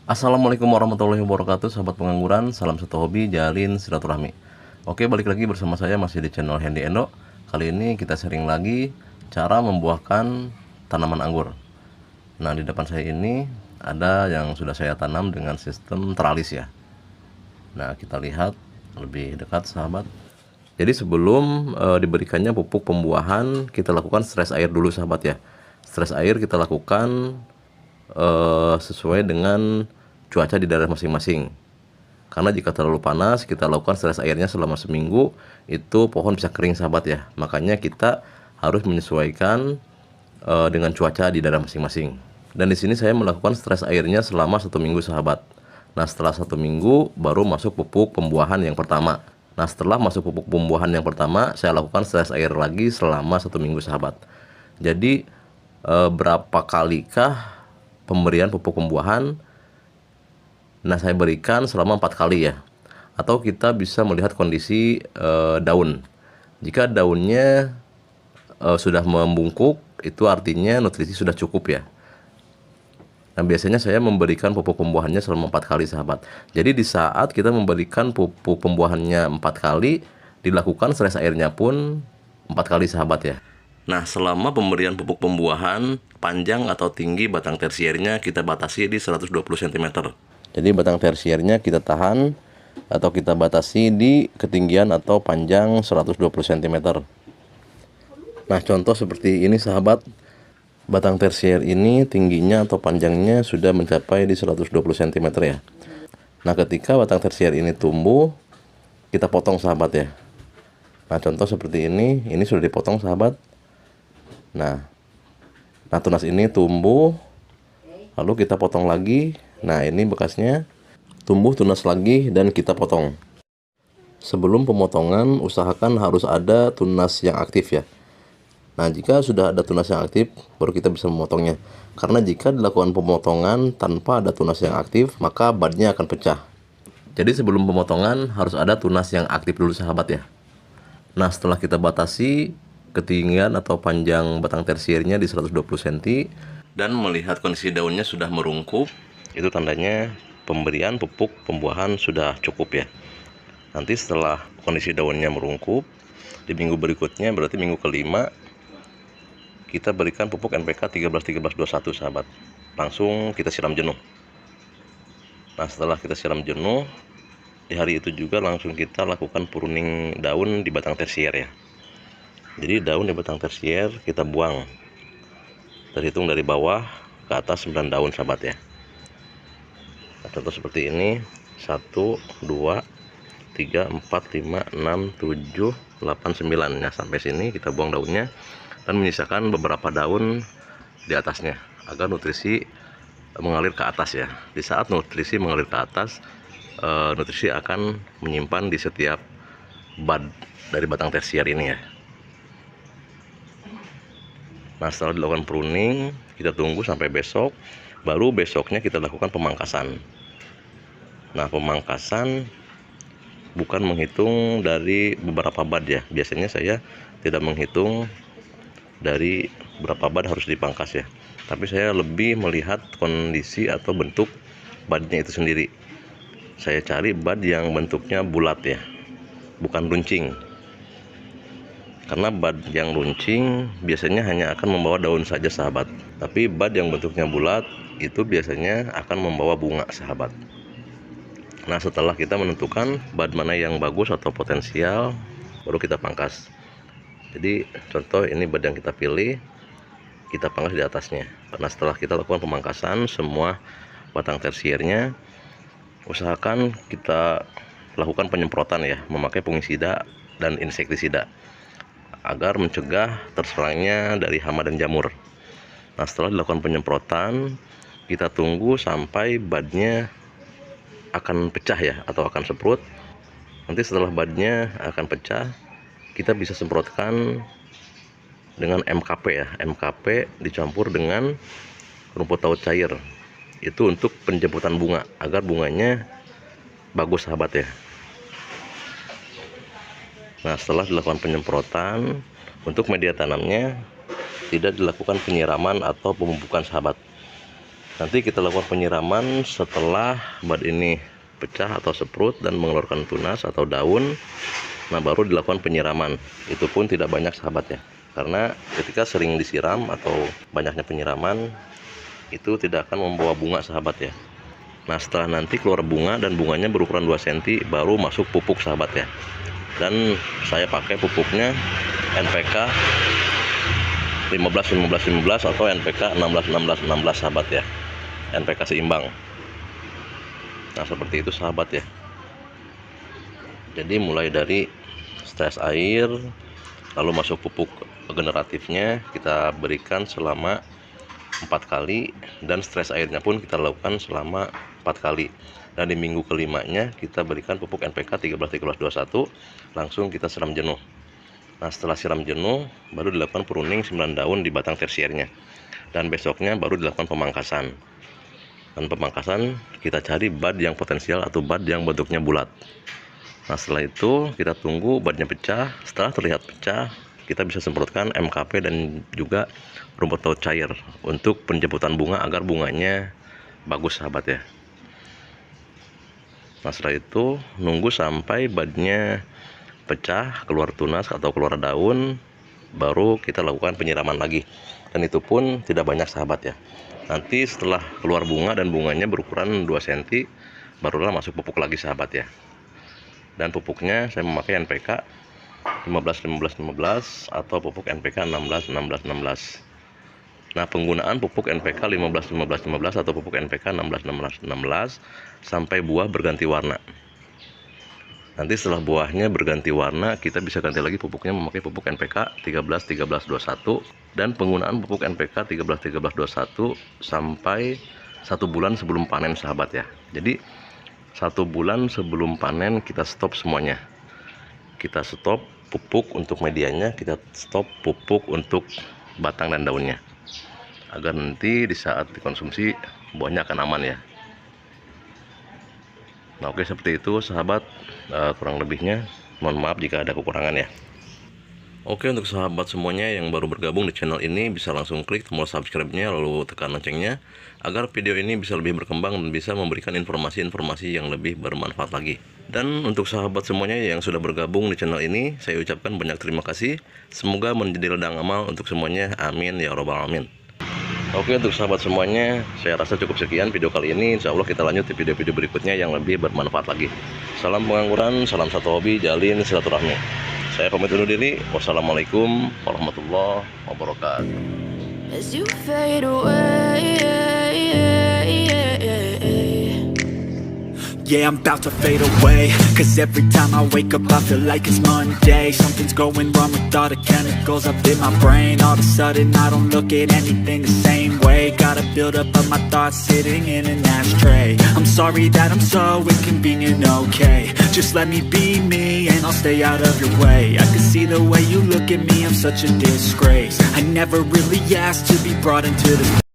Assalamualaikum warahmatullahi wabarakatuh, sahabat pengangguran. Salam satu hobi, jalin silaturahmi. Oke, balik lagi bersama saya masih di channel Handy Endo. Kali ini kita sharing lagi cara membuahkan tanaman anggur. Nah, di depan saya ini ada yang sudah saya tanam dengan sistem teralis ya. Nah, kita lihat lebih dekat, sahabat. Jadi sebelum diberikannya pupuk pembuahan, kita lakukan stres air dulu, sahabat ya. Stres air kita lakukan sesuai dengan cuaca di daerah masing-masing. Karena jika terlalu panas, kita lakukan stres airnya selama seminggu, itu pohon bisa kering, sahabat ya. Makanya kita harus menyesuaikan dengan cuaca di daerah masing-masing. Dan di sini saya melakukan stres airnya selama 1 minggu, sahabat. Nah, setelah 1 minggu baru masuk pupuk pembuahan yang pertama. Nah, setelah masuk pupuk pembuahan yang pertama, saya lakukan stres air lagi selama 1 minggu, sahabat. Jadi berapa kalikah pemberian pupuk pembuahan? Nah, saya berikan selama 4 kali ya. Atau kita bisa melihat kondisi daun. Jika daunnya sudah membungkuk, itu artinya nutrisi sudah cukup ya. Nah, biasanya saya memberikan pupuk pembuahannya selama 4 kali, sahabat. Jadi di saat kita memberikan pupuk pembuahannya 4 kali, dilakukan stres airnya pun 4 kali, sahabat ya. Nah, selama pemberian pupuk pembuahan, panjang atau tinggi batang tersiernya kita batasi di 120 cm. Jadi batang tersiernya kita tahan atau kita batasi di ketinggian atau panjang 120 cm. Nah, contoh seperti ini, sahabat. Batang tersier ini tingginya atau panjangnya sudah mencapai di 120 cm ya. Nah, ketika batang tersier ini tumbuh, kita potong, sahabat ya. Nah, contoh seperti ini sudah dipotong, sahabat. Nah, tunas ini tumbuh, lalu kita potong lagi. Nah, ini bekasnya tumbuh tunas lagi dan kita potong. Sebelum pemotongan, usahakan harus ada tunas yang aktif ya. Nah, jika sudah ada tunas yang aktif, baru kita bisa memotongnya. Karena jika dilakukan pemotongan tanpa ada tunas yang aktif, maka badnya akan pecah. Jadi sebelum pemotongan harus ada tunas yang aktif dulu, sahabat ya. Nah, setelah kita batasi ketinggian atau panjang batang tersiernya di 120 cm dan melihat kondisi daunnya sudah merungkup, itu tandanya pemberian pupuk pembuahan sudah cukup ya. Nanti setelah kondisi daunnya merungkup, di minggu berikutnya, berarti minggu kelima, kita berikan pupuk NPK 13-13-21, sahabat. Langsung kita siram jenuh. Nah, setelah kita siram jenuh, di hari itu juga langsung kita lakukan pruning daun di batang tersier ya. Jadi daun di batang tersier kita buang, terhitung dari bawah ke atas 9 daun, sahabat ya. Nah, contoh seperti ini, 1, 2, 3, 4, 5, 6, 7, 8, 9. Nah, sampai sini kita buang daunnya dan menyisakan beberapa daun di atasnya agar nutrisi mengalir ke atas ya. Di saat nutrisi mengalir ke atas, nutrisi akan menyimpan di setiap bud dari batang tersier ini ya. Nah, setelah dilakukan pruning, kita tunggu sampai besok, baru besoknya kita lakukan pemangkasan. Nah, pemangkasan bukan menghitung dari beberapa bud ya. Biasanya saya tidak menghitung dari berapa bud harus dipangkas ya, tapi saya lebih melihat kondisi atau bentuk budnya itu sendiri. Saya cari bud yang bentuknya bulat ya, bukan runcing. Karena bud yang runcing biasanya hanya akan membawa daun saja, sahabat. Tapi bud yang bentuknya bulat itu biasanya akan membawa bunga, sahabat. Nah, setelah kita menentukan bud mana yang bagus atau potensial, baru kita pangkas. Jadi contoh ini bud yang kita pilih, kita pangkas di atasnya. Nah, setelah kita lakukan pemangkasan semua batang tersiernya, usahakan kita lakukan penyemprotan ya, memakai fungisida dan insektisida agar mencegah terserangnya dari hama dan jamur. Nah, setelah dilakukan penyemprotan, kita tunggu sampai budnya akan pecah ya, atau akan semprot. Nanti setelah budnya akan pecah, kita bisa semprotkan dengan MKP ya. MKP dicampur dengan rumput laut cair. Itu untuk penjemputan bunga agar bunganya bagus, sahabat ya. Nah, setelah dilakukan penyemprotan, untuk media tanamnya tidak dilakukan penyiraman atau pemupukan, sahabat. Nanti kita lakukan penyiraman setelah bad ini pecah atau seprut dan mengeluarkan tunas atau daun. Nah, baru dilakukan penyiraman. Itu pun tidak banyak sahabat ya, karena ketika sering disiram atau banyaknya penyiraman itu tidak akan membawa bunga sahabat ya. Nah, setelah nanti keluar bunga dan bunganya berukuran 2 cm baru masuk pupuk sahabat ya. Dan saya pakai pupuknya NPK 15-15-15 atau NPK 16-16-16 sahabat ya, NPK seimbang. Nah, seperti itu sahabat ya. Jadi mulai dari stres air, lalu masuk pupuk generatifnya kita berikan selama 4 kali, dan stres airnya pun kita lakukan selama 4 kali. Dan di minggu kelimanya kita berikan pupuk NPK 13-13-21, langsung kita siram jenuh. Nah, setelah siram jenuh baru dilakukan pruning 9 daun di batang tersiernya, dan besoknya baru dilakukan pemangkasan. Dan pemangkasan kita cari bad yang potensial atau bad yang bentuknya bulat. Nah, setelah itu kita tunggu badnya pecah. Setelah terlihat pecah, kita bisa semprotkan MKP dan juga rumput laut cair untuk penjemputan bunga agar bunganya bagus sahabat ya. Nah, setelah itu nunggu sampai badnya pecah, keluar tunas atau keluar daun, baru kita lakukan penyiraman lagi. Dan itu pun tidak banyak sahabat ya. Nanti setelah keluar bunga dan bunganya berukuran 2 cm, barulah masuk pupuk lagi sahabat ya. Dan pupuknya saya memakai NPK 15-15-15 atau pupuk NPK 16-16-16. Nah, penggunaan pupuk NPK 15-15-15 atau pupuk NPK 16-16-16 sampai buah berganti warna. Nanti setelah buahnya berganti warna, kita bisa ganti lagi pupuknya memakai pupuk NPK 13-13-21, dan penggunaan pupuk NPK 13-13-21 sampai 1 bulan sebelum panen sahabat ya. Jadi 1 bulan sebelum panen kita stop semuanya. Kita stop pupuk untuk medianya, kita stop pupuk untuk batang dan daunnya, agar nanti di saat dikonsumsi buahnya akan aman ya. Nah, oke, seperti itu sahabat, kurang lebihnya mohon maaf jika ada kekurangan ya. Oke, untuk sahabat semuanya yang baru bergabung di channel ini bisa langsung klik tombol subscribe-nya lalu tekan loncengnya agar video ini bisa lebih berkembang dan bisa memberikan informasi-informasi yang lebih bermanfaat lagi. Dan untuk sahabat semuanya yang sudah bergabung di channel ini, saya ucapkan banyak terima kasih. Semoga menjadi ladang amal untuk semuanya. Amin ya robbal alamin. Oke, untuk sahabat semuanya, saya rasa cukup sekian video kali ini. Insya Allah kita lanjut di video-video berikutnya yang lebih bermanfaat lagi. Salam pengangguran, salam satu hobi, jalin silaturahmi. Saya pamit undur diri. Wassalamualaikum warahmatullahi wabarakatuh. As you fade away, yeah, I'm about to fade away. Cause every time I wake up I feel like it's Monday. Something's going wrong with all the chemicals up in my brain. All of a sudden I don't look at anything the same way. Gotta build up of my thoughts sitting in an ashtray. I'm sorry that I'm so inconvenient, okay. Just let me be me and I'll stay out of your way. I can see the way you look at me, I'm such a disgrace. I never really asked to be brought into this